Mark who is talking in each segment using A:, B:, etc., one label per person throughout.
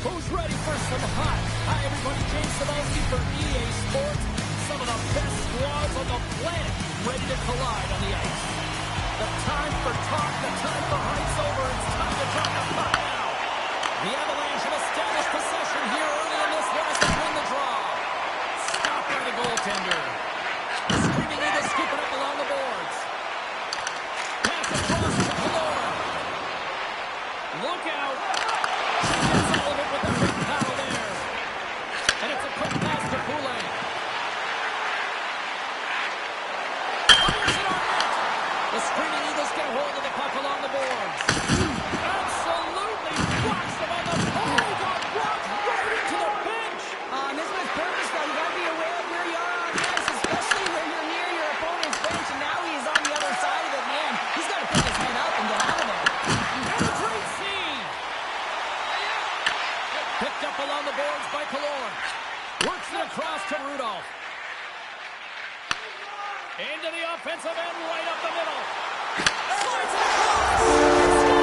A: Who's ready for some hot? Hi, everybody. James Cebulski for EA Sports. Some of the best squads on the planet ready to collide on the ice. The time for talk, the time for hype's over. It's time to drop the puck now. The Avalanche have established possession here early in this one as they win the draw. Stopped by the goaltender. The Screaming Eagles scoop it up along the boards. Pass across to Kalora. Look out. With the big paddle there. And it's a quick pass to Poulet. Fires it on net. The Screaming Eagles get a hold of the puck along the boards. Absolutely rocks them on the pole. He got rocked right into the bench.
B: This was purpose, though. You got to be aware of where you are on the ice, especially when you're near your opponent's bench, and now he is on the other side of it. Man, he's got to pick his head up and get out of there.
A: And a great save. Picked up along the boards by Kalora. Works it across to Rudolph. Into the offensive end, right up the middle. Slides it across.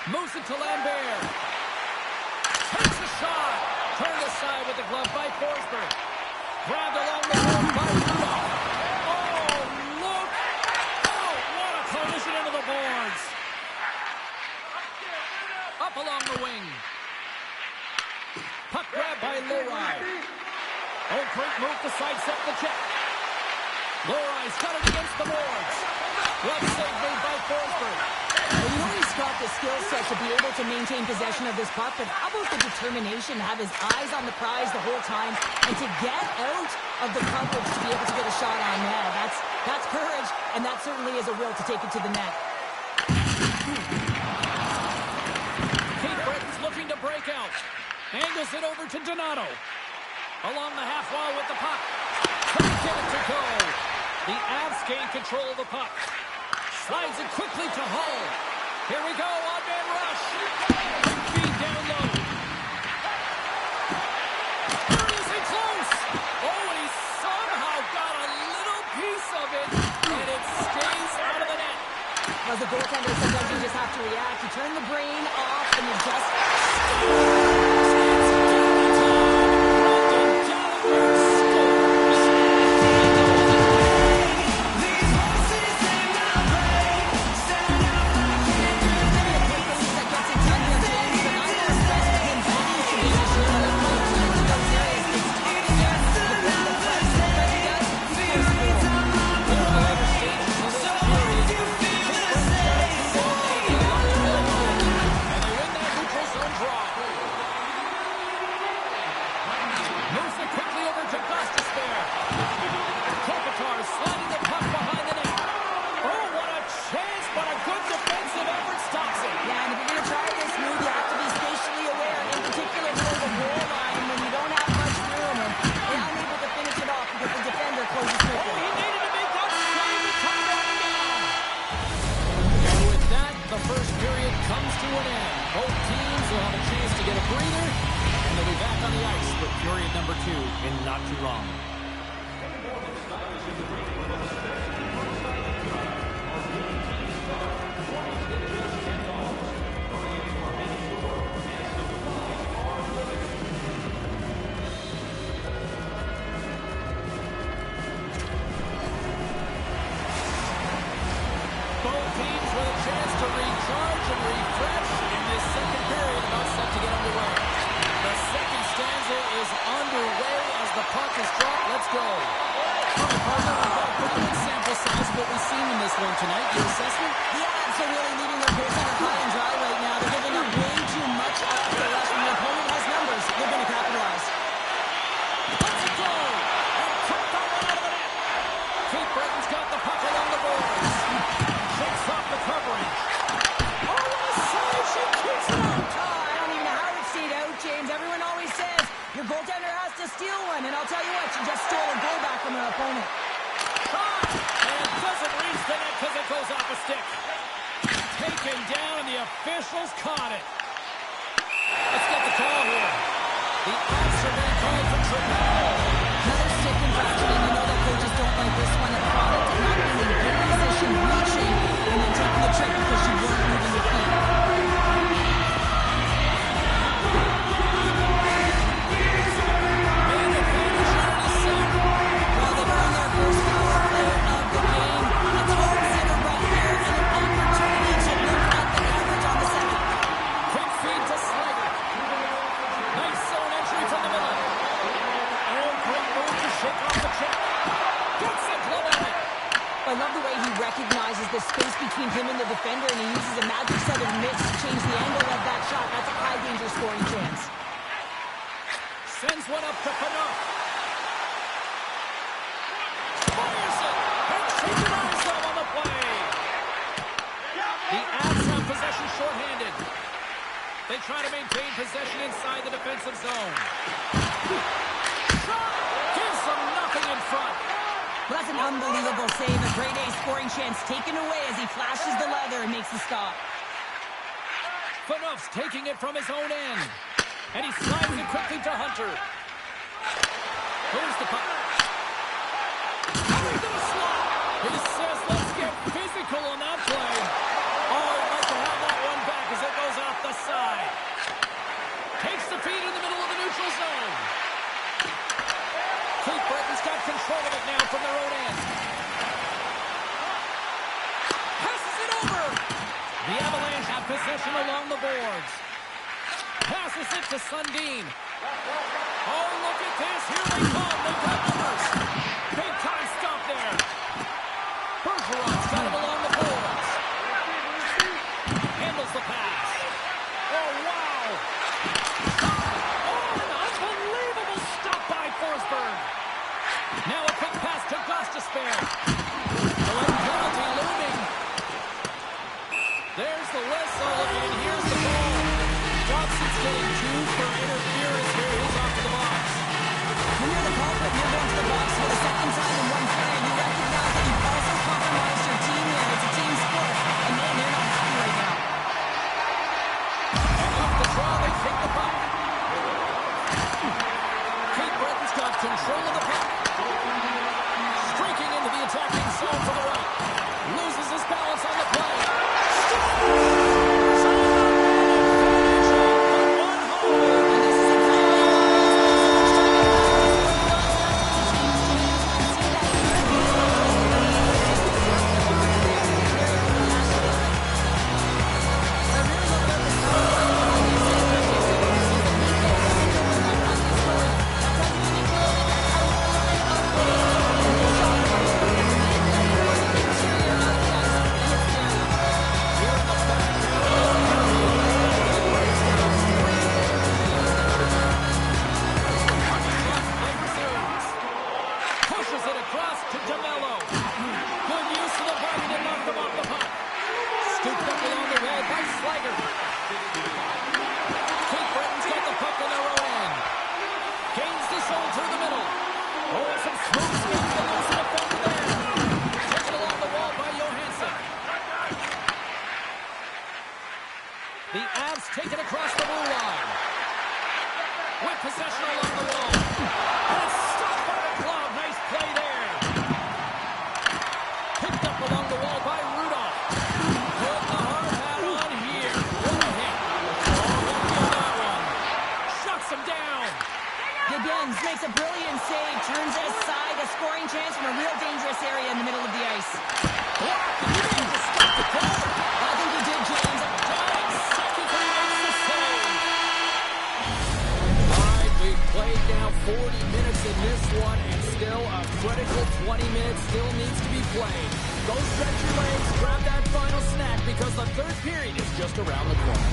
A: Moves it to Lambert. Takes a shot. Turned aside with the glove by Forsberg. Grabbed along the board by Rudolph. Oh, look. Oh, what a collision into the boards. Up along the wing. Puck grab by Lowry. Oh, great move to sidestep the check. Lowry's got it against the boards. Glove save made by Forsberg.
B: Well, you know he's got the skill set to be able to maintain possession of this puck, but how about the determination to have his eyes on the prize the whole time and to get out of the coverage to be able to get a shot on net? That's courage, and that certainly is a will to take it to the net.
A: Kate Britton's looking to break out. Angles it over to Donato. Along the half wall with the puck. Can't get it to go. The Avs gain control of the puck. Slides it quickly to Hull. Here we go, odd-man rush. Quick feed down low. Seriously close. Oh, and he somehow got a little piece of it, and it stays out of the net.
B: As a goaltender, sometimes you just have to react. You turn the brain off, and you just...
A: the first period comes to an end. Both teams will have a chance to get a breather, and they'll be back on the ice for period number 2 in not too long.
C: Officials caught it. Let's get the call here. The ice are being called for tripping.
B: Another stick infraction, and you know that coaches don't like this one. A product of not being in good position, reaching, and then taking the trick because you weren't moving your feet.
C: Man advantage here in the center.
B: Well, they've earned their first power play of the game. A tone setter right there, and an opportunity to look at the average on the second.
C: Quick feed to Slater. Nice zone entry from the middle. Oh, great move to shake off the check. Gets the glove on it.
B: I love the way he recognizes the space between him and the defender, and he uses a magic set of mitts to change the angle of that shot. That's a high-danger scoring chance.
C: Sends one up to Panoff. Fires it. And synchronize them on the play. The Avs have possession shorthanded. They try to maintain possession inside the defensive zone. Shot! Gives them nothing in front.
B: Well, that's an unbelievable save. A grade A scoring chance taken away as he flashes the leather and makes the stop.
C: Panoff's taking it from his own end. And he slides it quickly to Hunter. Here's the puck. Hunter's gonna slot. He says, let's get physical on that play. Oh, he'd like to have that one back as it goes off the side. Takes the feed in the middle of the neutral zone. Cape Breton's got control of it now from their own end. Passes it over. The Avalanche have possession along the boards. Passes it to Sundin. Oh, look at this. Here they come. They've got numbers. Big time stop there. Bergeron's got it along the boards. Handles the pass. Oh, wow. Oh, an unbelievable stop by Forsberg. Now a quick pass to Gostisbehere. The late penalty looming. There's the whistle, and here's the ball. Dobson's getting 2 for interference here. He's off to the box.
B: When you're the culprit, you're going to the box for the second time in one period. You recognize that you've also compromised your team here. It's a team sport, and man, they're not happy right now.
C: And off the draw, they take the puck. Cape Breton's got control of the puck. Streaking into the attacking zone to the right. Loses his balance on the play. The Avs take it across the blue line. With possession along the wall. And it's stopped by the glove. Nice play there. Picked up along the wall by Rudolph. Put the hard hat on here. What a hit. Oh, he'll feel that one. Shuts him down.
B: Gibbons makes a brilliant save. Turns it aside. A scoring chance from a real dangerous area in the middle of the ice.
C: Blocked. He didn't just stop the play.
B: I think he did, James.
C: Technically makes the save. All right, we've played now 40 minutes in this one, and still a critical 20 minutes still needs to be played. Go stretch your legs, grab that final snack, because the third period is just around the corner.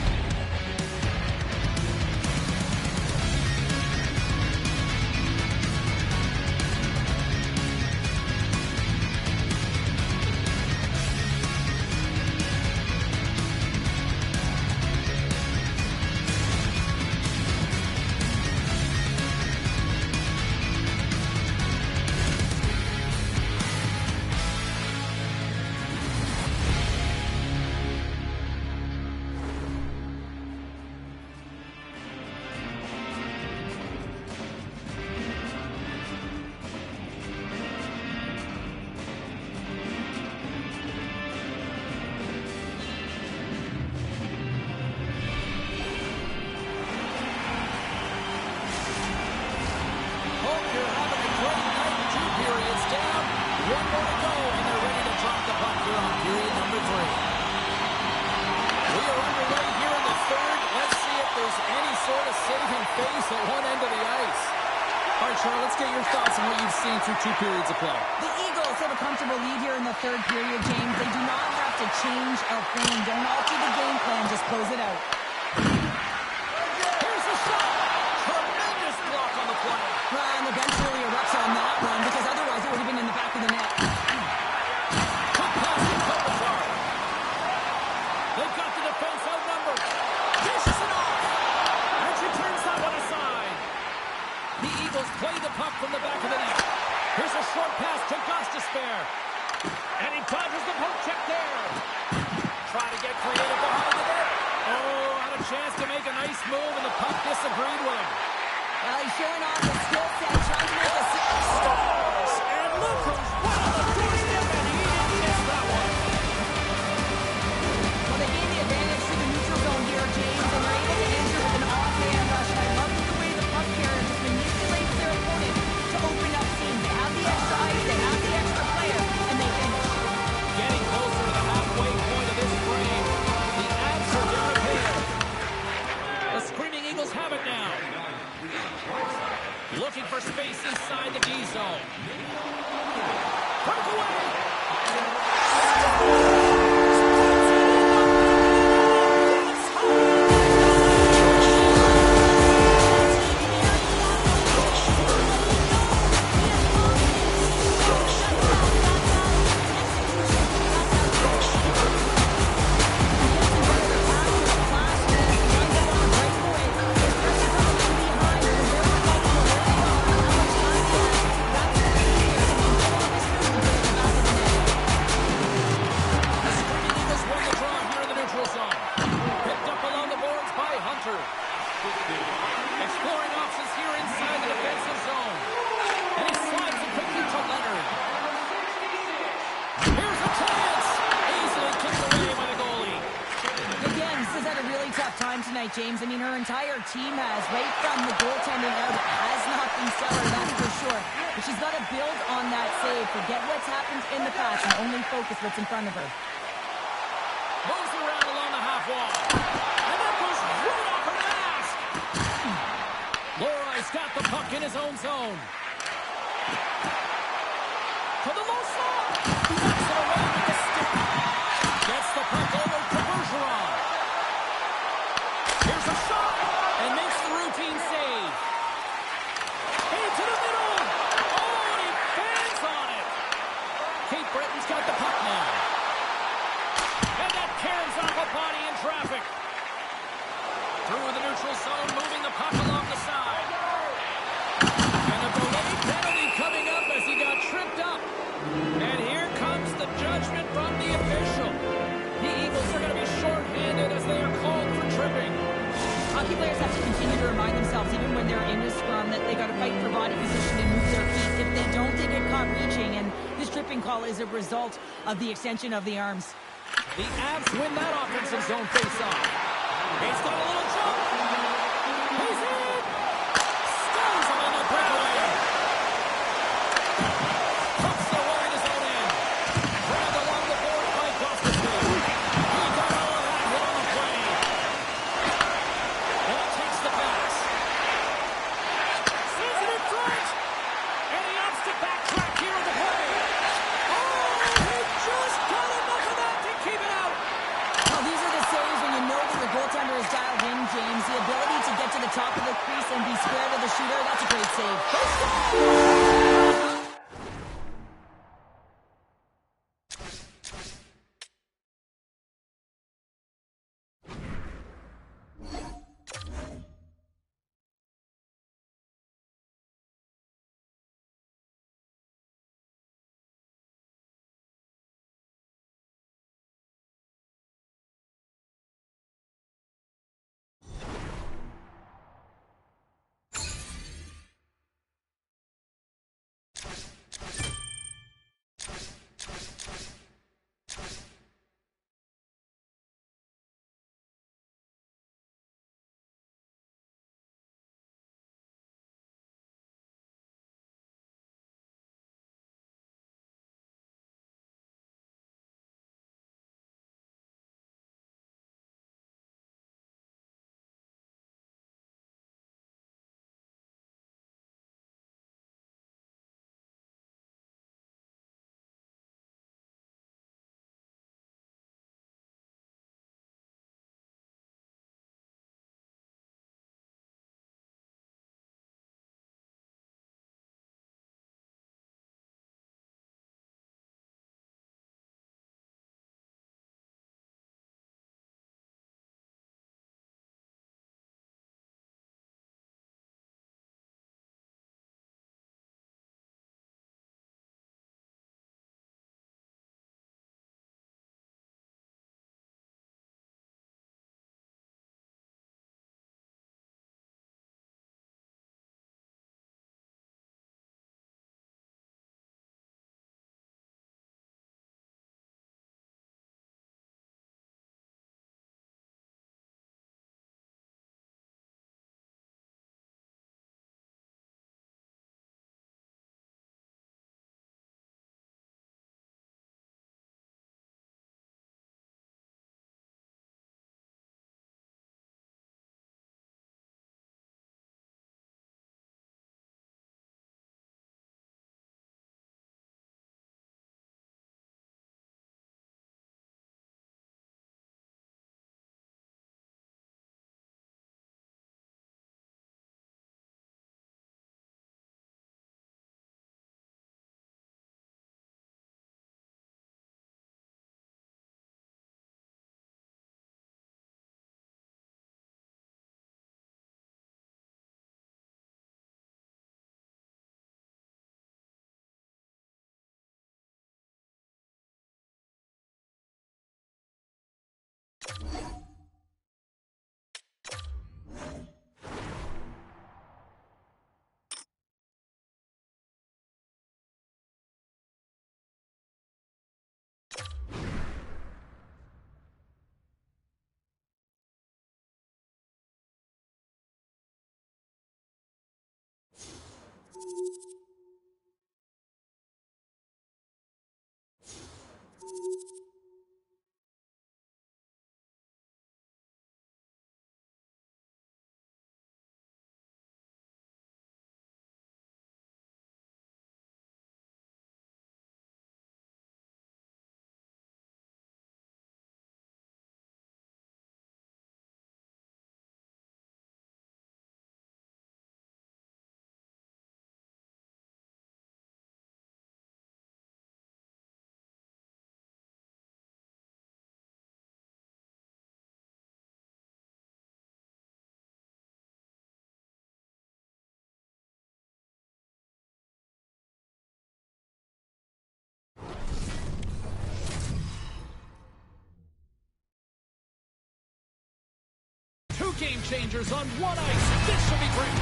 C: Let's get your thoughts on what you've seen through 2 periods of play.
B: The Eagles have a comfortable lead here in the third period, James. They do not have to change a thing. Don't alter the game plan. Just close it out.
C: Here's the shot. Tremendous block on the play.
B: And the bench really erupts on that one, because otherwise it would have been in the back of the net.
C: Quick pass to Kopitar. They've got the defense outnumbered. Dishes it off. And she turns that one aside. The Eagles play the puck from the back of the net. Here's a short pass to Gostisbehere. And he dodges the poke check there. Try to get creative behind the net. Oh, had a chance to make a nice move, and the puck disagreed with him.
B: Well, he's showing off his skill set, trying to make a
C: Scores! And look who's right on the doorstep, and he didn't miss that one.
B: Well, they gain the advantage to the neutral zone here, James, and they're able to answer with an offhand rush. And I love the way the puck carrier just manipulates their opponent to open up seams. They have the extra ice, they have the extra player, and they finish.
C: Getting closer to the halfway point of this frame. The Avs are down a pair. The Screaming Eagles have it now. Looking for space inside the D zone. Breakaway! Exploring options here inside the defensive zone. And he slides it quickly to Leonard. Here's a chance. Easily kicked away by the goalie.
B: Again, this has had a really tough time tonight, James. I mean, her entire team has, right from the goaltending out, has not been stellar, that's for sure. But she's got to build on that save, forget what's happened in the past, and only focus what's in front of her.
C: Moves around along the half wall. And that goes right off her mask. Lorai's got the puck in his own zone. To the low slot. Knocks it away with the stick. Gets the puck over to Bergeron. Here's a shot. And makes the routine save. Into the middle. Oh, he fans on it. Kate Britton's got the puck now. And that caroms off a body in traffic. Through the neutral zone, moving the puck along the side. And the goal
B: tripping call is a result of the extension of the arms.
C: The Avs win that offensive zone face-off. He's got a little jump. He's in. Stones him on the breakaway. Puts the wire in his own end. Grabbed along the board by Gustafsson. He got all of that hit on the play. And he takes the pass. Sends it in front. And he opts to backtrack here on the play. Oh, he just got enough of that to keep it out.
B: Well, these are the saves when you know that your goaltender is dialed in, James. The ability to get to the top of the crease and be square to the shooter, that's a great save.
C: Two game changers on one ice. This should be great.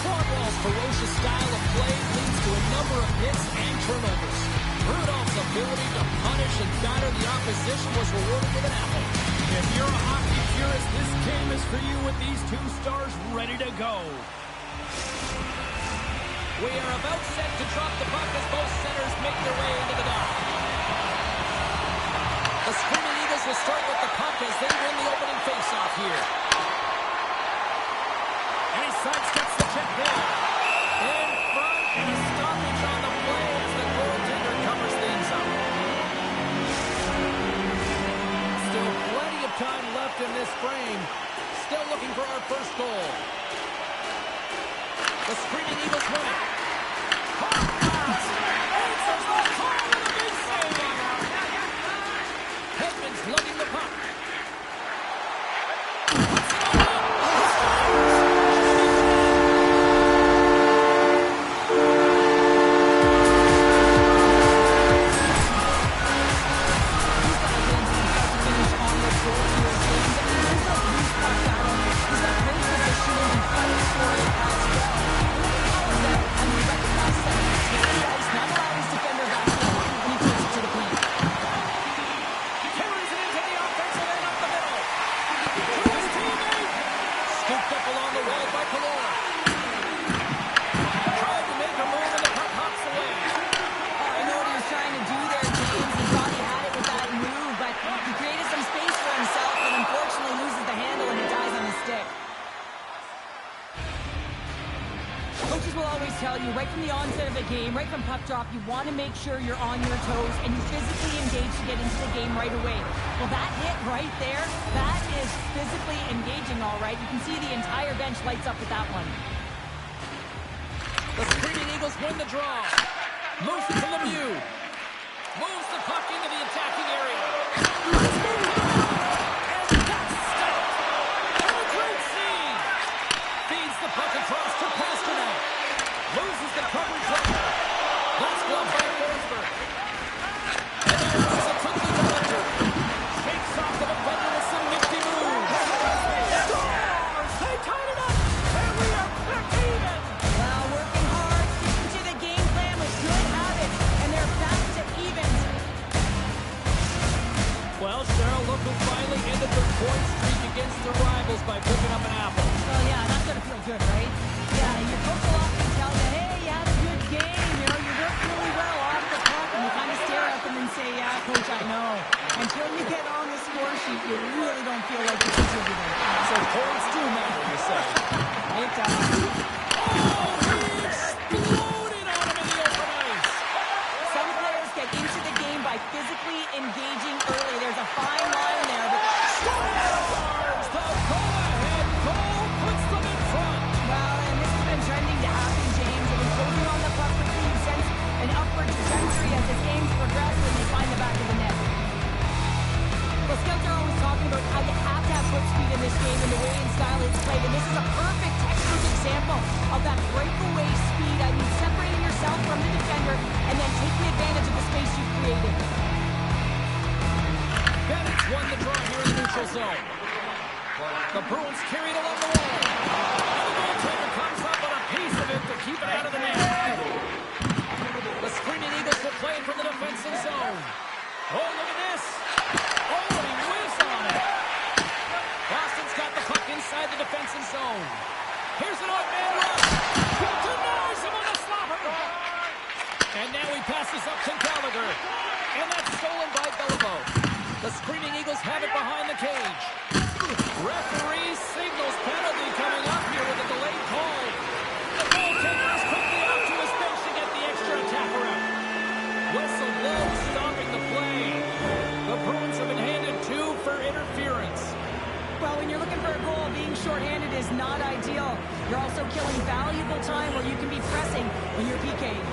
A: Cromwell's ferocious style of play leads to a number of hits and turnovers. Rudolph's ability to punish and batter the opposition was rewarded with an apple. If you're a hockey purist, this game is for you with these two stars ready to go. We are about set to drop the puck as both centers make their way into the dot. The Screaming Eagles will start with the puck as they win the opening faceoff here. And he sidesteps the check there. In front, and a stoppage on the play as the goaltender covers things up. Still plenty of time left in this frame. Still looking for our first goal. The Screaming Eagles win it. Hard pass. Answers the call with a big save. Hedman's lugging the puck. Puts it on net. He scores.
B: Tell you right from the onset of the game, right from puck drop, you want to make sure you're on your toes and you physically engage to get into the game right away. Well, that hit right there, that is physically engaging, all right. You can see the entire bench lights up with that one.
A: The Screaming Eagles win the draw. Moves it to Lemieux. Moves the puck into the attacking area. And that's stopped. And a great save. Feeds the puck across to Pasternak. Loses the coverage line. That's glove by Forsberg. And there goes a quickly to Hunter. Shakes off the defender with some nifty moves. Scores! They tied it up. And we are back even.
B: Well, working hard, sticking to the game plan with good habits, and they're back to evens.
A: Well, Cheryl, look who finally ended their point streak against their rivals by picking up an apple.
B: Well, yeah, that's going to feel good, right? Yeah, your coach will often tell you, hey, you had a good game, you know, you worked really well off the puck, and you kind of stare at them and say, yeah, coach, I know. Until you get on the score sheet, you really don't feel like you're contributing.
A: So points do matter, you say.
B: It does.
A: Oh, he exploded on him in the open ice.
B: Some players get into the game by physically engaging early. There's a fine line there, but
A: Scores! The go-ahead goal puts them in front.
B: well, and this has been trending to happen, James. They've been holding on the puck quickly. You sense an upward trajectory as this game's progressed when they find the back of the net. Well, scouts are always talking about how you have to have foot speed in this game and the way and style it's played, and this is a perfect textbook example of that breakaway speed. I mean, separating yourself from the defender and then taking advantage of the space you've created.
A: Bennett's won the draw here in the neutral zone. The Bruins carry it along the wall. And the goaltender comes up on a piece of it to keep it out of the net. The Screaming Eagles will play it from the defensive zone. Oh, look at this. Oh, and he whiffs on it. Boston's got the puck inside the defensive zone. Here's an odd-man rush. Denies him on the slobber. And now he passes up to Gallagher. And that's stolen by Beliveau. The Screaming Eagles have it behind the cage. Referee signals penalty coming up here with a delayed call. The goaltender is quickly out to his bench to get the extra attacker out. Whistle blows, stopping the play. The Bruins have been handed 2 for interference.
B: Well, when you're looking for a goal, being shorthanded is not ideal. You're also killing valuable time where you can be pressing when you're PK'd.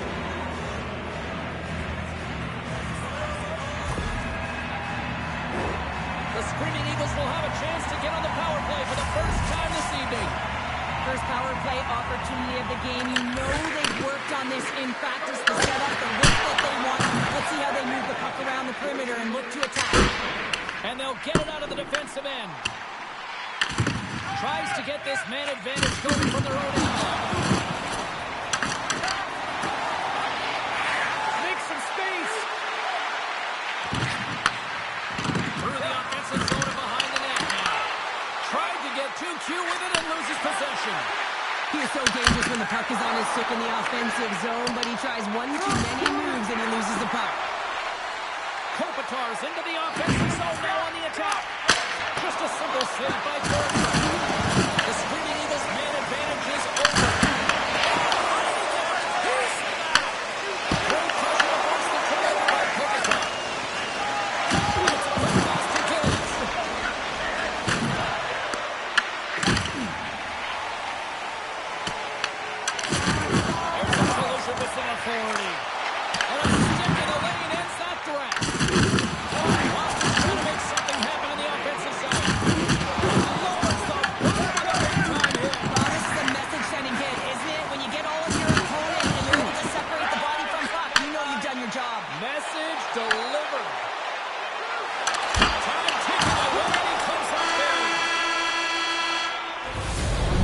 A: The Screaming Eagles will have a chance to get on the power play for the first time this evening.
B: First power play opportunity of the game. You know they've worked on this in practice to set up the look that they want. Let's see how they move the puck around the perimeter and look to attack.
A: And they'll get it out of the defensive end. Tries to get this man advantage going from their own end.
C: two with it and loses possession.
B: He is so dangerous when the puck is on his stick in the offensive zone, but he tries one too many moves and he loses the puck.
C: Kopitar's into the offensive zone now on the attack. Just a simple save by Thornton. The Screaming Eagles' man advantage is over. Great pressure against the turnover by Kopitar. It's a quick pass to Gillies. There's a collision with some authority. And a stick in the lane ends that threat. Boston's trying to make something happen on the offensive side. Lowers the bar with a big-time hit.
B: Well, this is a message-sending hit, isn't it? When you get all of your opponent and you're able to separate the body from puck, you know you've done your job.
C: Message delivered. Time ticking away, and he comes up buried.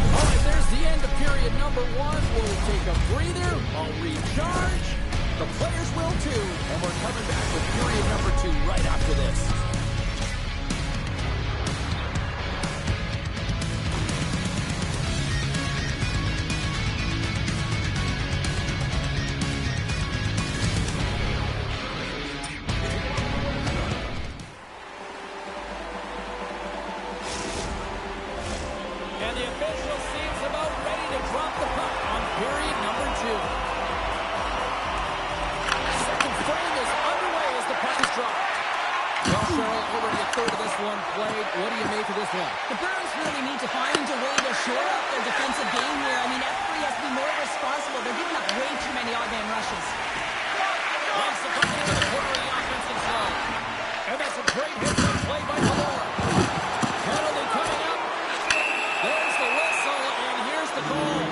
C: All right, there's the end of period number one. We'll take a breather. I'll recharge. The players will too. And we're coming back with period number two right after this. And the official seems about ready to drop the puck on period number two. Second frame is underway as the puck is dropped. Well, Cheryl, already a third of this one played. What do you make of this one?
B: The Bruins really need to find a way to shore up their defensive game here. I mean, F3 has to be more responsible. They're giving up way too many odd-man rushes.
C: Loves the puck into the corner of the offensive zone. And that's a great hit play by Valor. Penalty coming up. There's the whistle, and here's the goal.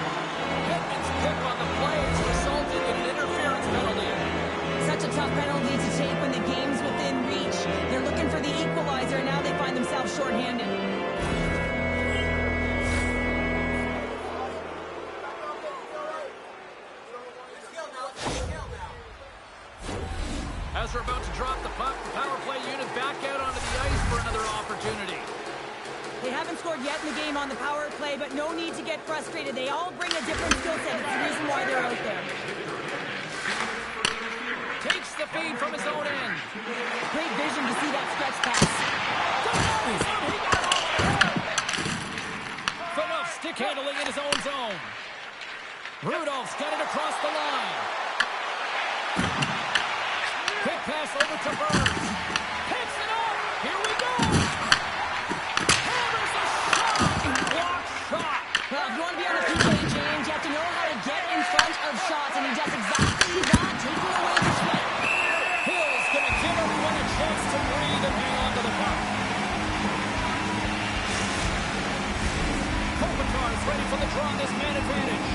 C: Hitman's pick on the play has resulted in an interference penalty.
B: Such a tough penalty to take when the game's within reach. They're looking for the equalizer, and now they find themselves shorthanded.
C: As we're about to drop the puck, the power play unit back out onto the ice for another opportunity.
B: They haven't scored yet in the game on the power play, but no need to get frustrated. They all bring a different skill set. It's the reason why they're out there.
C: Takes the feed from his own end.
B: Great vision to see that stretch pass.
C: Enough stick handling in his own zone. Rudolph's got it across the line. Quick pass over to Burns. Picks it up. Here we go. Hammers a shot. Block shot.
B: Well, if you want to be on a PK, James, you have to know how to get in front of shots, and he does exactly that, taking away the sweat.
C: Hill's going to give everyone a chance to breathe and hang on to the puck. Kopitar is ready for the draw on this man advantage.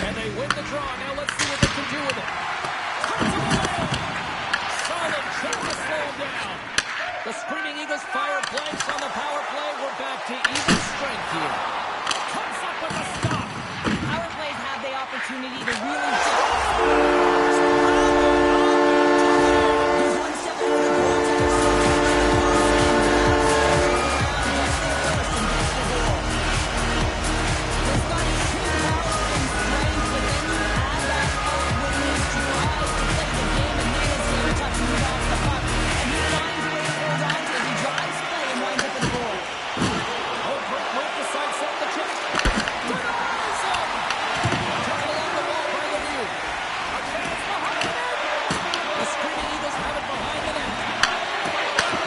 C: And they win the draw. Now let's see what they can do with it. Cuts it away. Solid check to slow him down. The Screaming Eagles fire blanks on the power play. We're back to even strength here. Comes up with a stop.
B: Power plays have the opportunity to really... He's one step over the goaltender. He's got true power and strength, but then you add that up with his drive to play the game and win his game touch and move off the puck. And he finds a way to hold on to it. He drives play and winds up with a goal.
C: Oh, great move to sidestep the check. Denies him. Turned along the wall by Lemieux. A chance behind the net. The Screaming Eagles have it behind the net.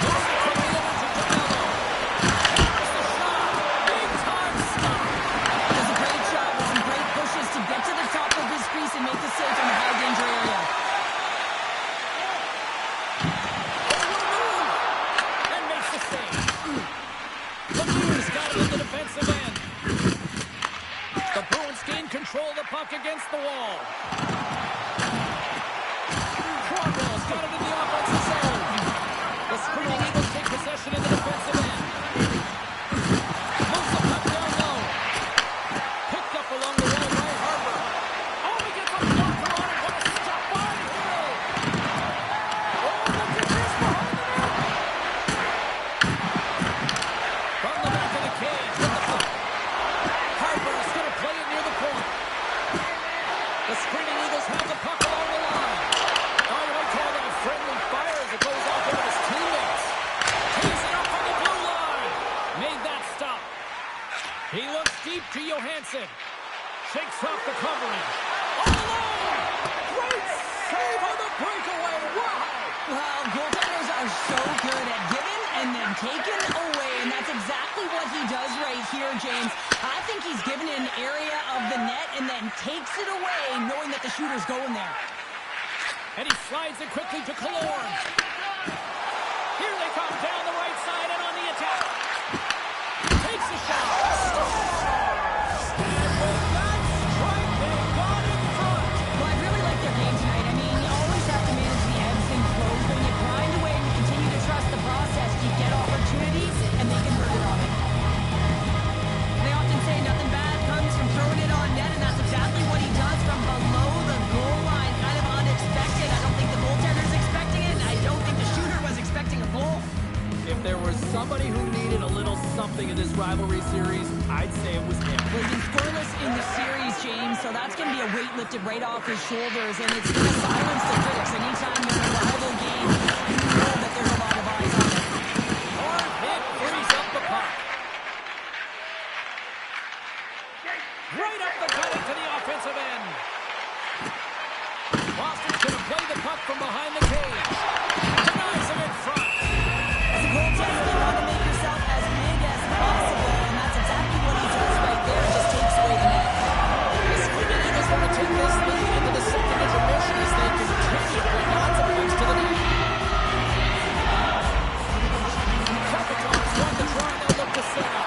C: Moves it quickly over to Donello. Hammers the shot. Big time stop.
B: Does a great job with some great pushes to get to the top of his crease and make the save from the high danger area.
C: And makes the save. Lemieux's got it in the defensive end. The Bruins gain control of the puck against the wall. Cromwell's got it in the offensive zone. The Screaming Eagles take possession in the defensive end. Moves the puck down low. Picked up along the wall by Harper. Oh, he gets a blocker on it. What a stop by Hill. Oh, look at this one. Screaming Eagles have the puck along the line. Oh, you might call that a friendly fire as it goes off into his teammates. Tees it up on the blue line. Made that stop. He looks deep to Johansson. Shakes off the covering. All alone! Great save on the breakaway. Wow!
B: Well, goaltenders are so good at giving and then taking away, and that's exactly what he does right here, James. I think he's given an area of the net and then takes it away, knowing that the shooter's going there.
C: And he slides it quickly to Killorn. Here they come down the right side and on the attack. Takes a shot. Scores! And with that strike, they got in front.
B: Well, I really like their game tonight. I mean, you always have to manage the ebbs and flows, but you grind away and you continue to trust the process. You get opportunities, and they convert it on it. They often say nothing bad comes from throwing it on net, and that's exactly what he does from below the goal line. Kind of unexpected. I don't think the goaltender's expecting it, and I don't think the shooter was expecting a goal.
A: If there was somebody who needed a little something in this rivalry series, I'd say it was him.
B: Well, he's been scoreless in the series, James, so that's going to be a weight lifted right off his shoulders, and it's going to silence the critics. Anytime you're in a rival game, you know that there's a lot of eyes on it.
C: Hard hit frees up the puck. Right up the gut into the offensive end. Boston's going to play the puck from behind the cage. Denies him in front.
B: As a goaltender, you want to make yourself as big as possible, and that's exactly what he does right there. It just takes away the net.
A: The Screaming Eagles want to take this lead into the second intermission as they continue to bring lots of pucks to the net. Capitals won the draw, they'll look to set up.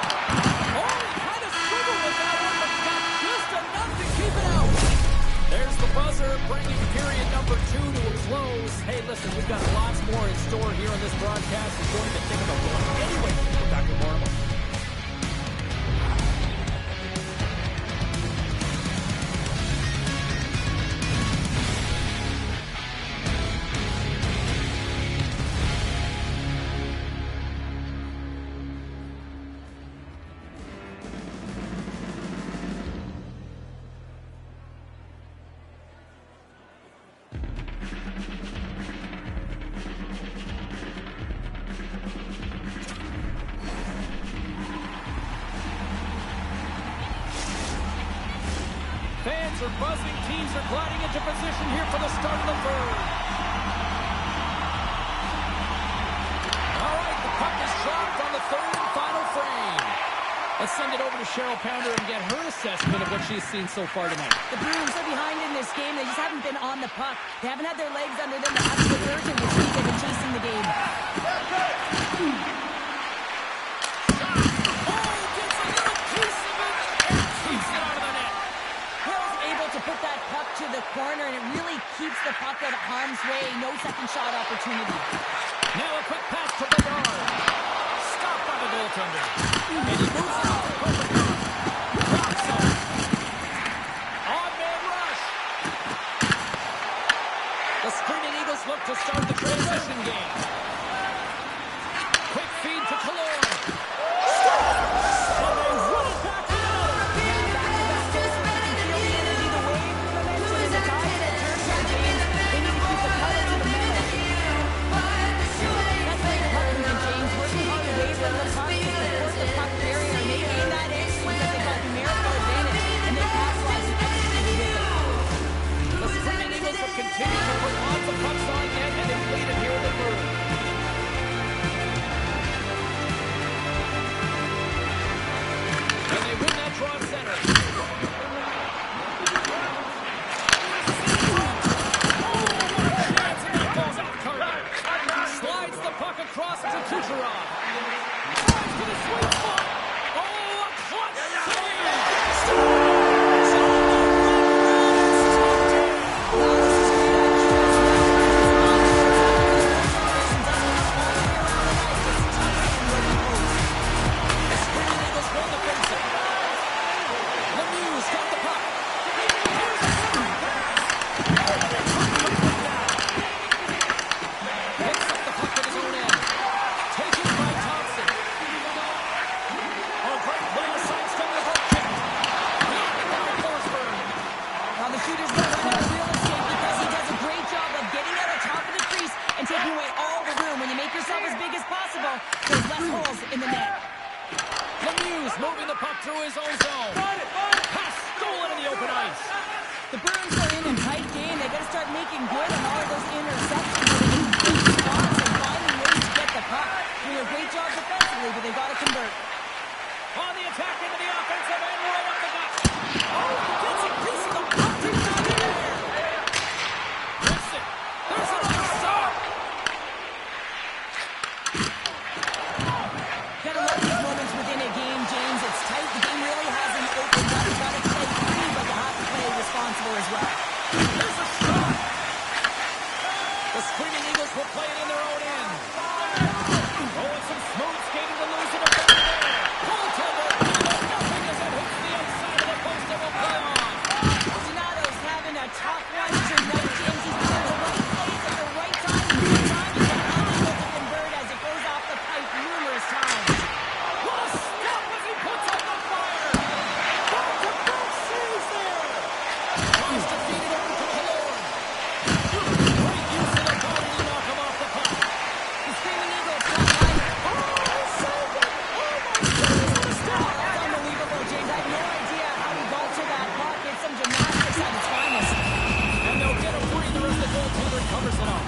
C: Oh, he had a struggle with that one, but got just enough to keep it out.
A: There's the buzzer, bringing period number 2 to a close. Hey, listen, we've got lots more in store here on this broadcast. We're going to think about going anyway. We're back with more in a moment.
C: Fans are buzzing. Teams are gliding into position here for the start of the third. All right, the puck is dropped on the third and final frame. Let's send it over to Cheryl Pounder and get her assessment of what she's seen so far tonight.
B: The Bruins are behind in this game. They just haven't been on the puck. They haven't had their legs under them. That's the urgent, which means they've been chasing the game. Put that puck to the corner, and it really keeps the puck out of harm's way. No second shot opportunity.
C: Now a quick pass to Bedard. Stopped by the goaltender. And he moves it off the Kopitar. Drops him. On-man rush. The Screaming Eagles look to start the transition game. Quick feed to Killorn. And they run it back to continue to put lots of pucks on net, and they've lead it here in the third. Here's a shot. The Screaming Eagles will play it in their own end. Oh, and some smooth skating to lose it up there. Goaltender, nothing as it hits the outside of the post and will play on.
B: Donato's having a tough one tonight, James. He's doing the right plays at the right time. Sometimes he's unable to convert as it goes off the pipe numerous times.
C: What a stop as he puts on the fire. Back-to-back saves there. Tries to feed it over to Killorn. Great use of the body to knock him off the puck.
B: The Screaming Eagles got line.
C: Oh, he saved it. Oh, my goodness, what a stop.
B: That's unbelievable, James. I have no idea how he got to that puck. It's some gymnastics at its finest.
C: And they'll get a breather as the goaltender covers it up.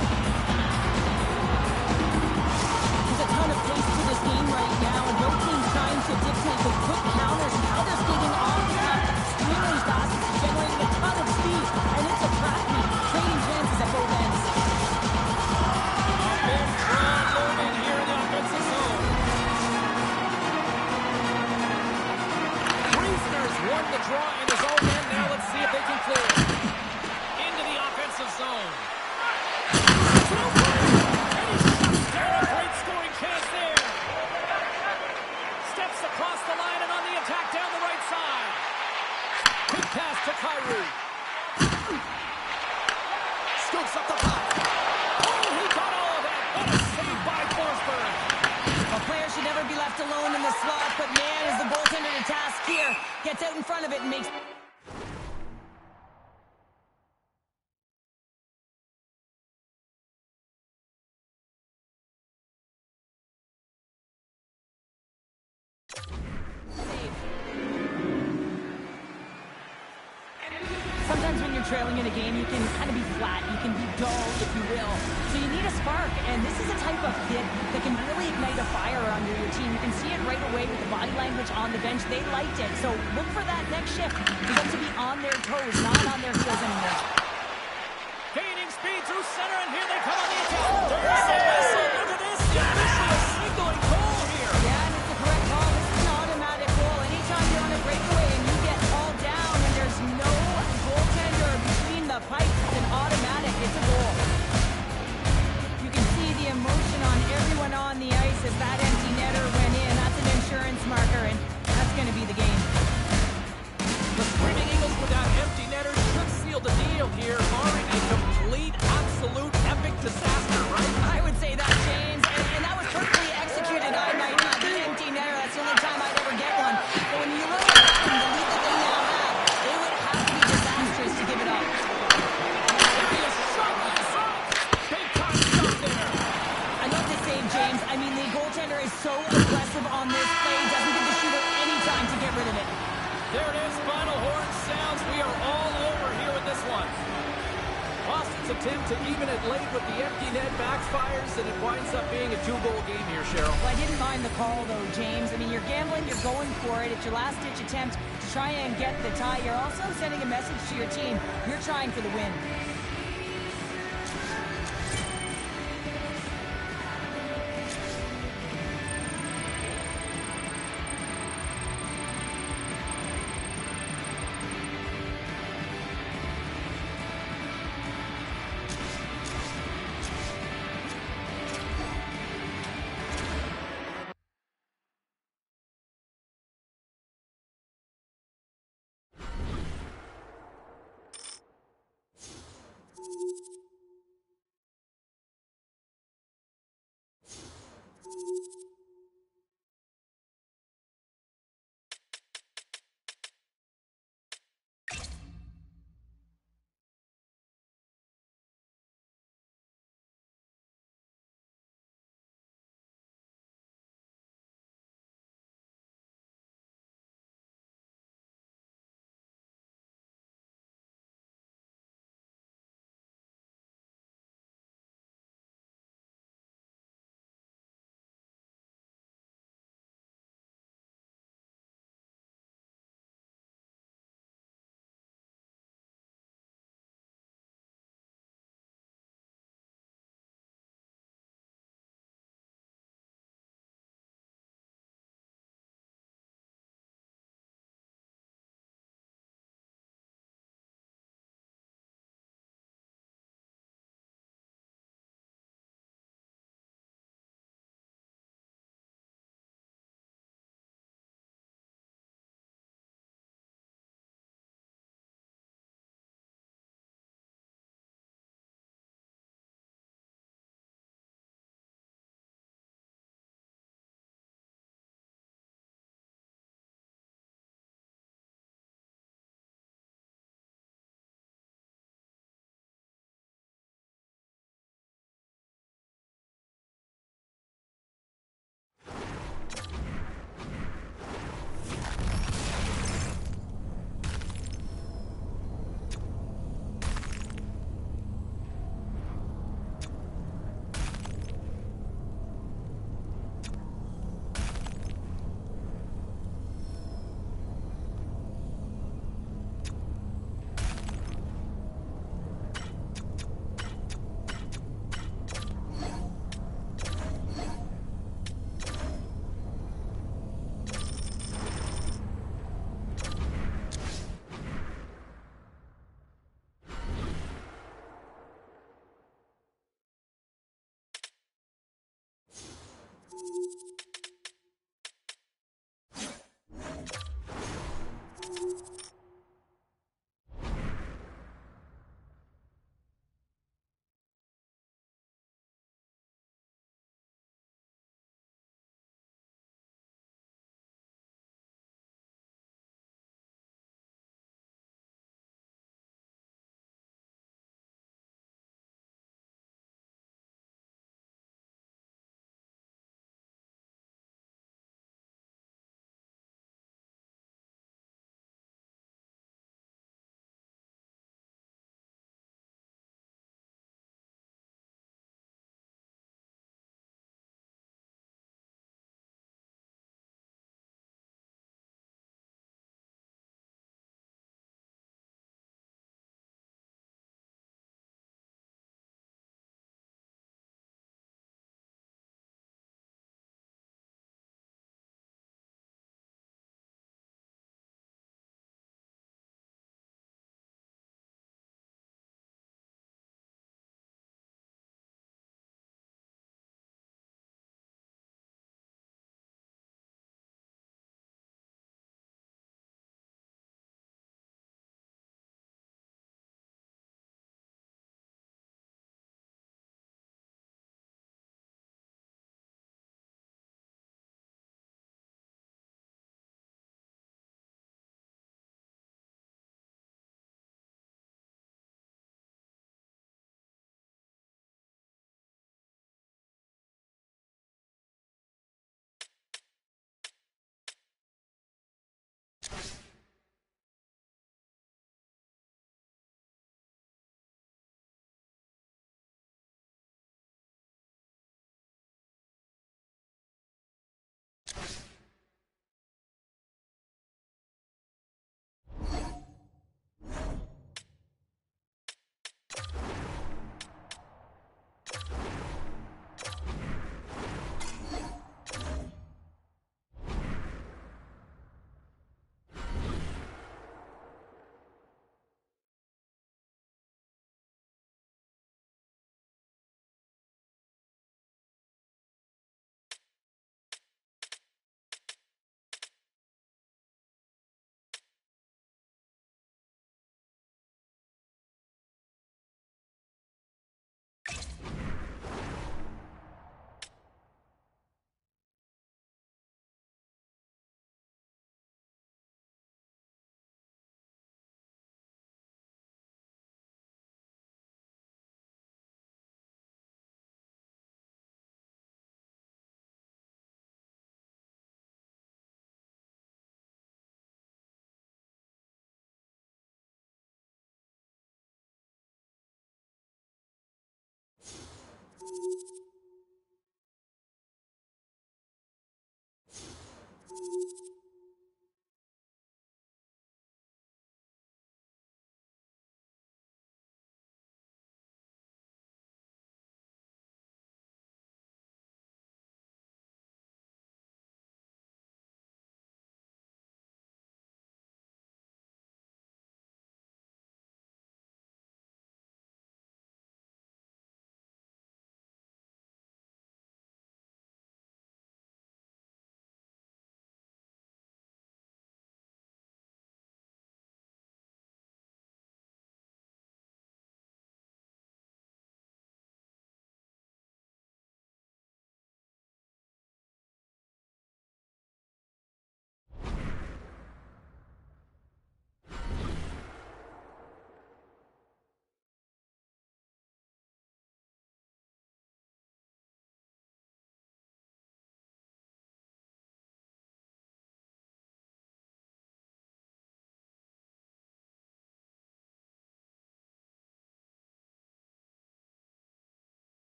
B: There's a ton of pace to this game right now, and both teams trying to dictate the quick counters and how they're skating off the puck extremely fast. It's generating a ton of speed, and it's a trap meet, trading chances at both ends.
C: A big draw looming here in the offensive zone. Priestner's won the draw in his own end. Now let's see if they can clear it. Into the offensive zone. And he shuts down a great scoring chance there. Steps across the line and on the attack down the right side. Quick pass to Kyrou. Scoops up the puck. Oh, he got all of that. What a save by Forsberg.
B: A player should never be left alone in the slot, but man, is the goaltender to task here. Gets out in front of it and makes... Sometimes when you're trailing in a game, you can kind of be flat. You can be dull, if you will. So you need a spark, and this is a type of hit that can really ignite a fire under your team. You can see it right away with the body language on the bench. They liked it. So look for that next shift for them to be on their toes, not on their heels anymore.
C: Gaining speed through center, and here they come on the attack. There's the whistle. Look at this. The official is signaling goal here.
B: Yeah, and it's the correct call. This is an automatic goal. Anytime you're on a breakaway and you get hauled down and there's no goaltender between the pipes, it's an automatic. It's a goal. You can see the emotion on everyone on the ice as that empty netter went in. That's an insurance marker, and that's going to be the game.
C: The Screaming Eagles with that empty netter should seal the deal here, barring a complete, absolute, epic disaster, right?
B: I would say that, James, and that was perfectly executed. I might not be empty netter. That's the only time I'd ever get one. But when you look at that and the lead that they now have, it would have to be disastrous to give it up.
C: He is shot with the side. Big time stop there.
B: I love this save, James. I mean, the goaltender is so aggressive on this play. Doesn't give the shooter any time to get rid of it.
C: There it is, final horn sounds. We are all over here with this one. Boston's attempt to even it late with the empty net backfires, and it winds up being a two-goal game here, Cheryl.
B: Well, I didn't mind the call, though, James. I mean, you're gambling, you're going for it. It's your last-ditch attempt to try and get the tie. You're also sending a message to your team. You're trying for the win.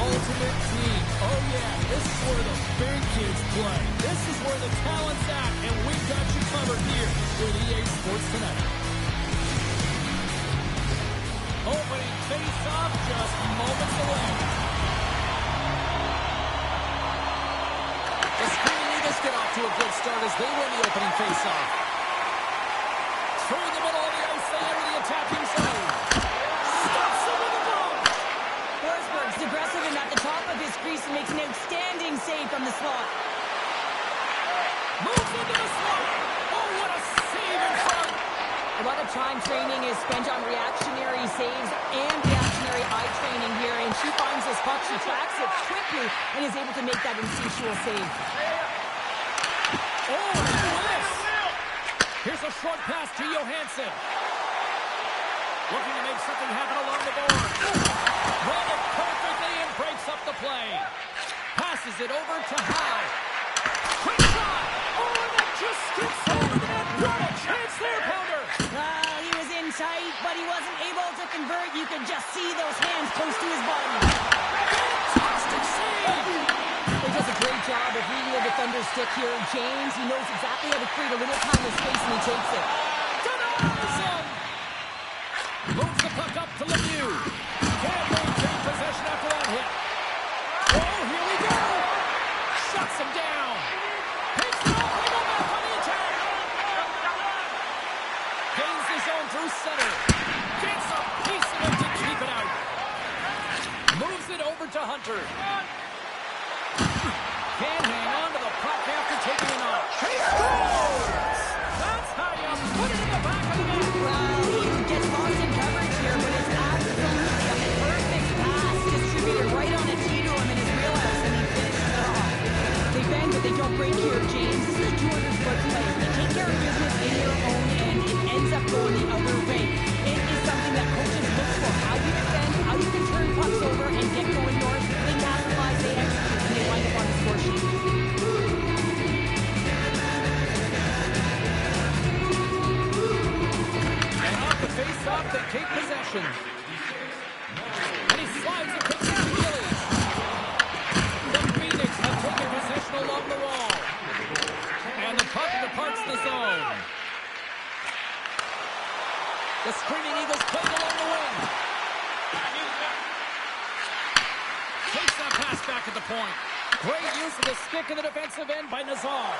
A: Ultimate Team. Oh, yeah, this is where the big kids play. This is where the talent's at, and we've got you covered here with EA Sports tonight. Opening face-off just moments away. The Screaming Eagles get off to a good start as they win the opening face-off. Through the middle of the ice, they enter the attacking zone. Stops him with a ball.
B: Forsberg's aggressive and at the top of his crease and makes an outstanding save from the slot.
A: Moves into the slot. Oh, what a save in front.
B: A lot of time training is spent on reactionary saves and reactionary eye training here, and she finds this puck, she tracks it quickly, and is able to make that instinctual save.
A: Oh, nice. Here's a short pass to Johansson. Looking to make something happen along the board. Run it perfectly and breaks up the play. Passes it over to Howe. Quick shot. Oh, and that just skips over the net. What a chance there, Pounder.
B: He was in tight, but he wasn't able to convert. You could just see those hands close to his body.
A: Fantastic save.
B: He does a great job of reading the defender's stick here. James, he knows exactly how to create a little time and space, and he takes it.
A: Denies him. Moves the puck up to Lemieux. Can't maintain possession after that hit. Oh, here we go. Shuts him down. Takes it off. They go back on the attack. Gains the zone through center. Gets a piece of it to keep it out. Moves it over to Hunter. Can't hang on to the puck after taking it off. He scores! That's how you put it in the back of the net.
B: Well, he gets lost in coverage here, but it's absolutely a perfect pass distributed right on a tee to him in his wheelhouse, and he finishes it off. They bend, but they don't break here, James. This is a 200-foot play. If you take care of business in your own end, it ends up going the other way. It is something that coaches look for. How you defend, how you can turn pucks over and get going north. They capitalize, they execute, and they wind up on the score sheet.
A: And off the face-off, they take possession. And he slides it picks to Gillies. The Phoenix have taken possession along the wall. And the puck departs the zone. The Screaming Eagles play along the wing.
C: back at the point. Great use of the stick in the defensive end by Nazar.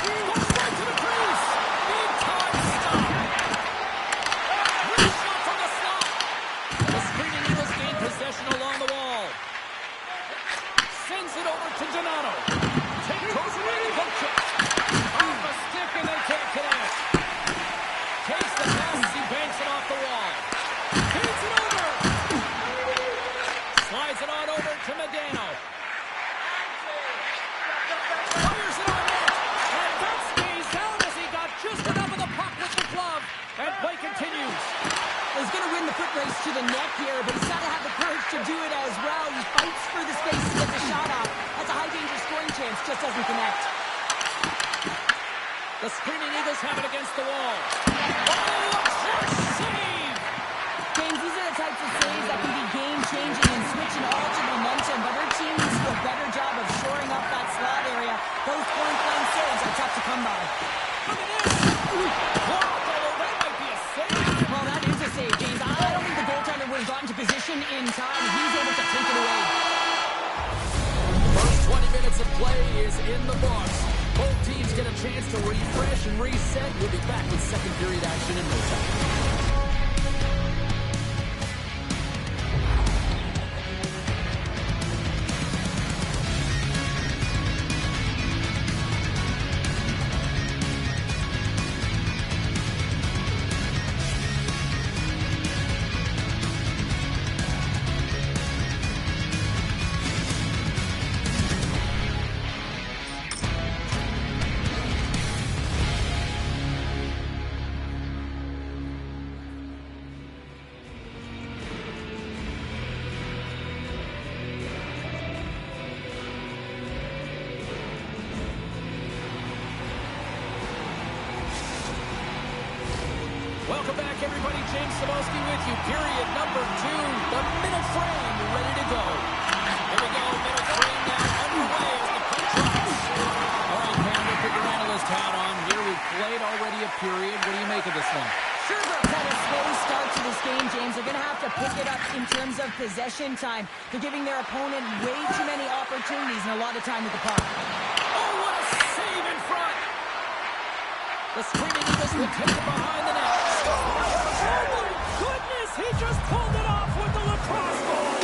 C: Goes right to the crease. Big time stop. Great shot from the slot. The screening Eagles gain possession along the wall. Sends it over to Donato. Goes right to hook check. Off a stick and they can't connect. Takes the pass as he banks it off the wall. Feeds it over. Slides it on over to Medano. Fires it on net. And that stays down as he got just enough of the puck with the glove. And play continues.
B: He's going to win the foot race to the net here, but he's got to have the courage to do it as well. He fights for the space to get the shot off. That's a high-danger scoring chance. Just doesn't connect.
C: The screaming Eagles have it against the wall. Oh, a save!
B: James, these are the types of saves that can be game-changing and switch and alter momentum, but her team needs to do a better job of shoring up that slot area. Those point-blank saves are tough to come by.
C: Look at this! Oh, that might be a save!
B: Well, that is a save, James. I don't think the goaltender would have gotten to position in time. He's able to take it away.
A: First 20 minutes of play is in the books. Both teams get a chance to refresh and reset. We'll be back with second period action in no time. Welcome back, everybody. James Cebulski with you. Period number 2. The minute frame ready to go. Here we go. Minute frame now underway as the puck drops. All right, Pam, we'll put your analyst hat on here. We've played already a period. What do you make of this one?
B: Sure, Brooks had a slow start to this game, James. They're going to have to pick it up in terms of possession time. They're giving their opponent way too many opportunities and a lot of time with the puck.
C: Oh, what a save in front. The screaming Eagles will take it behind the net. Oh, my goodness. He just pulled it off with the lacrosse ball.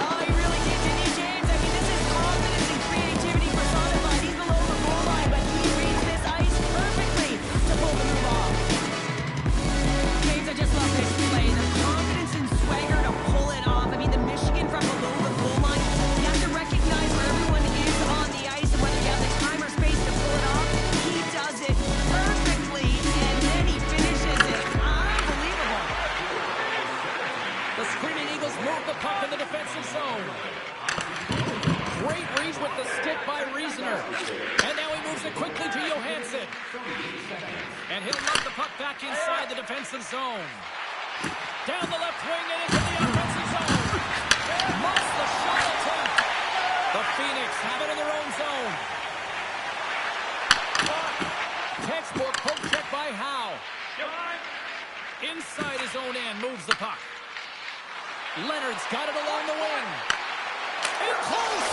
B: Oh, he really did, didn't he, James? I mean, this is confidence and creativity personified. He's below the goal line, but he reads this ice perfectly to pull the move off. James, I just love this play. The confidence and swagger to pull it off. I mean, the Michigan from below the goal line. You have to recognize where everyone is on the ice and whether you have the time or space to pull it off. He does it perfectly, and then he finishes it. Unbelievable.
C: The screaming Eagles move the puck in the defensive zone. Great reach with the stick by Reasoner. And now he moves it quickly to Johansson. And he'll knock the puck back inside the defensive zone. Down the left wing and into the offensive zone. Muffs the shot attempt. The Phoenix have it in their own zone. Textbook poke check by Howe. Inside his own end moves the puck. Leonard's got it along the wing. In close.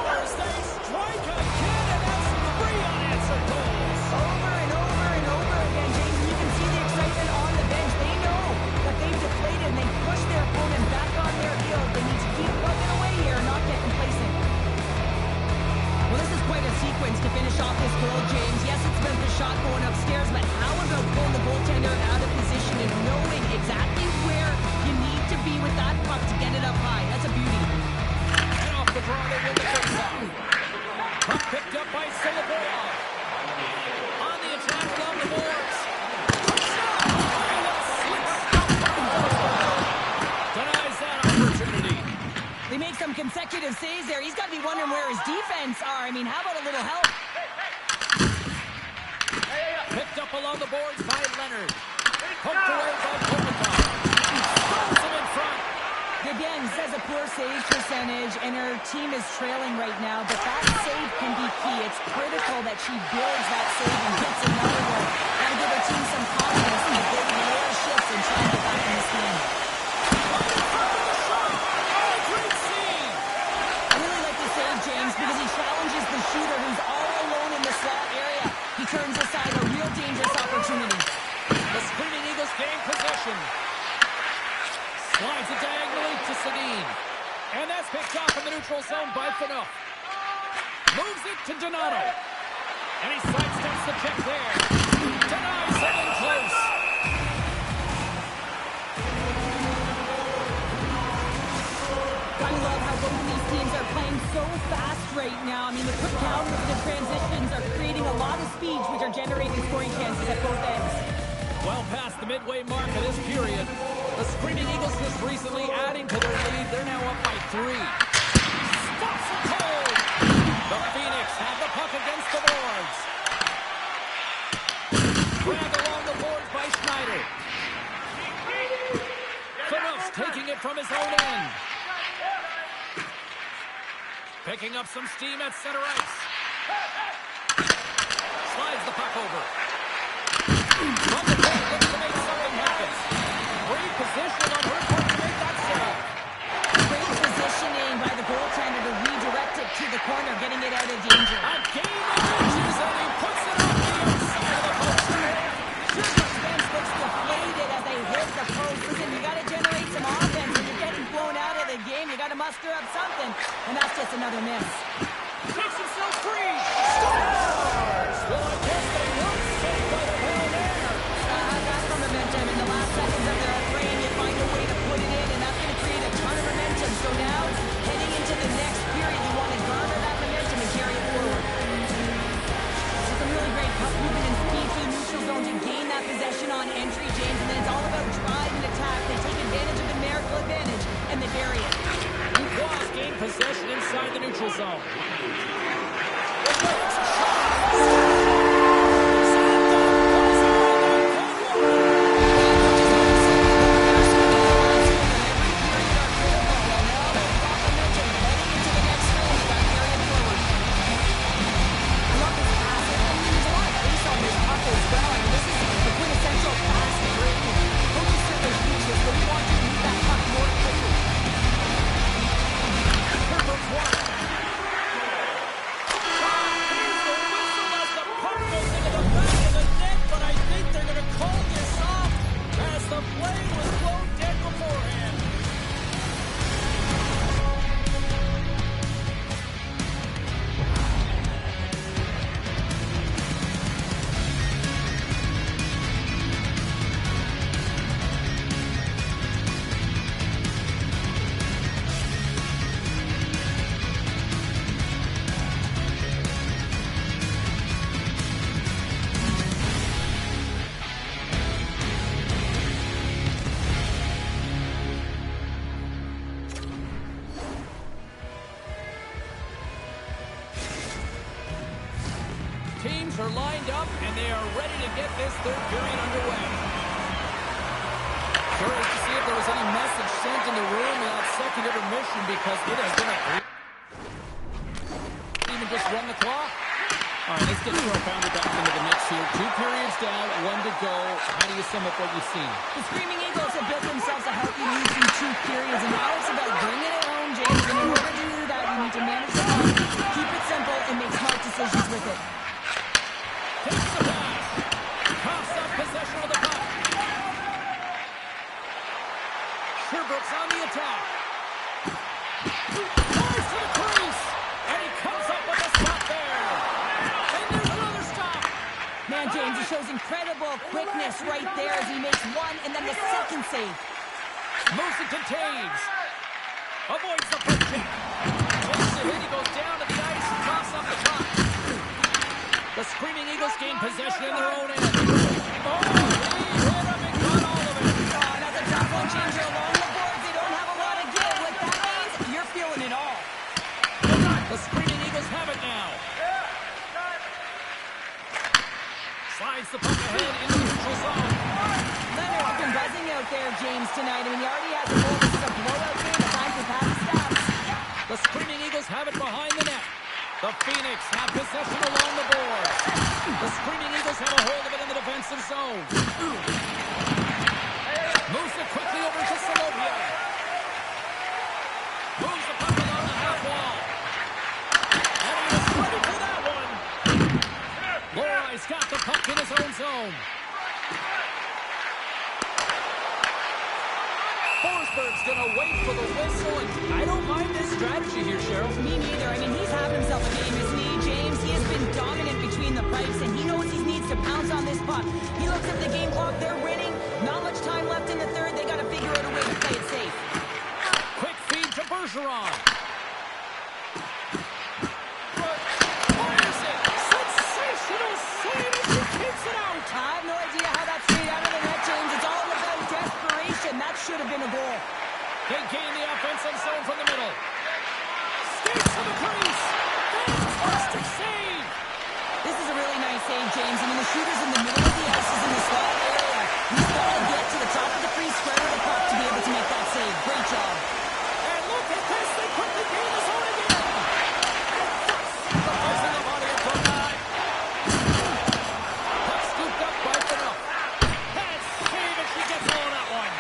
C: There's they strike again, and that's 3 unanswered goals.
B: Over and over and over again, James. And you can see the excitement on the bench. They know that they've deflated and they push their opponent back on their heels. They need to keep plugging away here and not get complacent. Well, this is quite a sequence to finish off this goal, James. Yes, it's been the shot going upstairs, but how about pulling the goaltender out of position and knowing exactly where you need to be with that puck to get it up high? That's a beauty.
C: And off the draw, they win the faceoff. Puck picked up by Soloboyov. On the attack along the boards. Good shot! And a slick stop. Denies that opportunity.
B: They make some consecutive saves there. He's got to be wondering where his defense are. I mean, how about a little help?
C: Picked up along the boards by Leonard. Poked away by Kopitar. Throws him in front.
B: Again, says a poor save percentage, and her team is trailing right now, but that save can be key. It's critical that she builds that save and gets another one. Got to give her team some confidence in building more shifts and trying to get back in this game.
C: Right in front of the shot. Oh, great scene.
B: I
C: possession. Slides it diagonally to Sedin. And that's picked off in the neutral zone by Fanouf. Moves it to Donato. And he sidesteps the check there. Denies it in close.
B: I love how both of these teams are playing so fast right now. I mean, the quick counters, the transitions are creating a lot of speeds, which are generating scoring chances at both ends.
C: Well past the midway mark of this period. The Screaming Eagles just recently adding to their lead. They're now up by 3. Stops it cold. The Phoenix have the puck against the boards. Grabbed along the boards by Schneider. Fanouf's taking it from his own end. Picking up some steam at center ice. Slides the puck over. From the point, looks to make something happen. Great position on her part to make that save.
B: Great positioning by the goaltender to redirect it to the corner, getting it out of danger.
C: A game of inches, and he puts it on the outside of the post.
B: Schuster's bench looks deflated as they hit the post. Listen, you got to generate some offense. When you're getting blown out of the game, you got to muster up something, and that's just another miss.
C: Takes himself free. Scores! Well, I guess they weren't saved by the hell there.
B: That's from momentum. In the last seconds of their frame, you find a way to put it in, and that's going to create a ton of momentum. So now, heading into the next period, you want to garner that momentum and carry it forward. Some really great puck movement and speed through the neutral zone to gain that possession on entry, James, and then it's all about drive and attack. They take advantage of the numerical advantage, and they bury it.
C: Dubois gained possession inside the neutral zone. Teams are lined up, and they are ready to get this third period underway. Curious to see if there was any message sent in the room in that second intermission, because it has been a great... Even just run the clock. All right, let's get Foundry back into the mix here. 2 periods down, 1 to go. How do you sum up what you've seen?
B: The Screaming Eagles have built themselves a healthy lead through 2 periods, and now it's about bringing it home, James. And in order to do that, you need to manage the puck, keep it simple, and make smart decisions with it.
C: Takes the pass. Coughs up possession of the puck. Sherbrooke's on the attack. Fires to the crease. And he comes up with a stop there. And there's another stop.
B: Man, James, he shows incredible quickness right there as he makes one and then the second save.
C: Moves it to Taves. Avoids the puck check. Takes it in. He goes down to the ice and coughs up the puck. The Screaming Eagles gain possession in their own end. Oh, he hit him and got all of it.
B: Oh, that's a top one changer along the boards. They don't have a lot of give. What that means, you're feeling it all.
C: The Screaming Eagles have it now. Slides the puck ahead into the neutral zone.
B: Leonard has been buzzing out there, James, tonight. I mean, he already has a goal. This is a blowout game. The time to pass the stats.
C: The Screaming Eagles have it behind the net. The Phoenix have possession along the boards. The Screaming Eagles have a hold of it in the defensive zone. Moves it quickly over to Solovia. Moves the puck along the half wall. And he is ready for that one. Lorai's got the puck in his own zone. Pittsburgh's going to wait for the whistle, and I don't mind this strategy here, Cheryl.
B: Me neither. I mean, he's having himself a game, isn't he, James? He has been dominant between the pipes, and he knows he needs to pounce on this puck. He looks at the game clock. They're winning. Not much time left in the third. They got to figure out a way to play it safe.
C: Quick feed to Bergeron. Sensational save as he keeps it out.
B: I have no idea how that stayed out of the net, James. It's all about desperation. That should have been a goal.
C: They gain the offensive zone from the middle. Skates to the crease. Fantastic save.
B: This is a really nice save, James. I mean, the shooter's in the middle of the ice, is in the slot area. He's got to get to the top of the crease, square with the puck to be able to make that save. Great job.
C: And look at this. They quickly gain the zone again. Sacrificing the body of Bergeron. Puck scooped up by Fennell. That save, and she gets all on that one.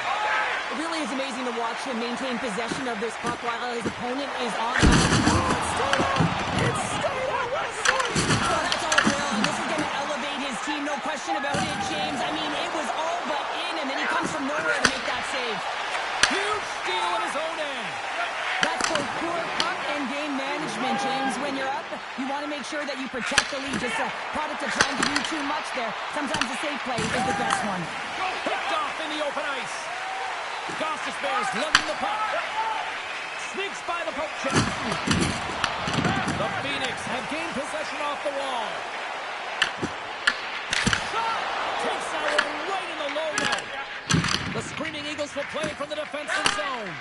B: It really is amazing to watch him maintain possession of this puck while his opponent is on.
C: Oh, it's stayed out. It's stayed out. What a save.
B: Well, that's all Will, and this is going to elevate his team, no question about it, James. I mean, it was all but in, and then he comes from nowhere to make that save.
C: Huge steal in his own end.
B: That's both poor puck and game management, James. When you're up, you want to make sure that you protect the lead. Just a product of trying to do too much there. Sometimes the safe play is the best one.
C: Picked off in the open ice. Gostis Bears lugging the puck. Sneaks by the poke check. The Phoenix have gained possession off the wall. Shot! Takes that one right in the logo. The Screaming Eagles will play it from the defensive zone.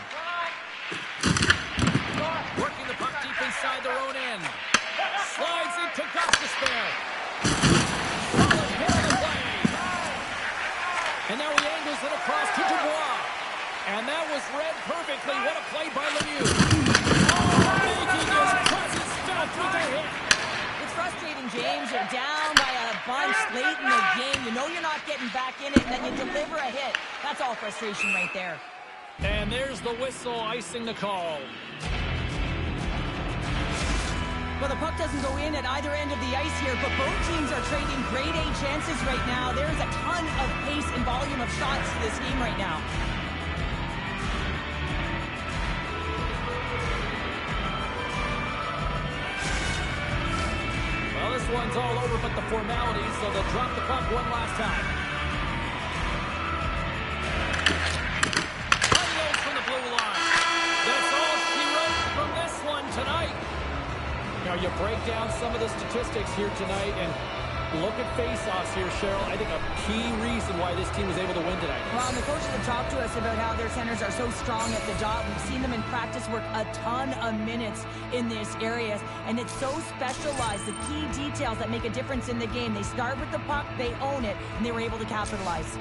C: Working the puck deep inside their own end. Slides into Gostis Bear. Solid hit on the play. And now he angles it across to Dubois. And that was read perfectly. What a play by Lemieux. Oh, making his presence felt with a hit.
B: It's frustrating, James. You're down by a bunch late in the game. You know you're not getting back in it, and then you deliver a hit. That's all frustration right there.
C: And there's the whistle icing the call.
B: Well, the puck doesn't go in at either end of the ice here, but both teams are trading grade A chances right now. There's a ton of pace and volume of shots to this game right now.
C: Well, this one's all over but the formalities, so they'll drop the puck one last time. Adios from the blue line. That's all she wrote from this one tonight. Now, you break down some of the statistics here tonight, and look at face-offs here, Cheryl. I think a key reason why this team was able to win tonight.
B: Well, and the coaches have talked to us about how their centers are so strong at the dot. We've seen them in practice work a ton of minutes in this area, and it's so specialized, the key details that make a difference in the game. They start with the puck, they own it, and they were able to capitalize.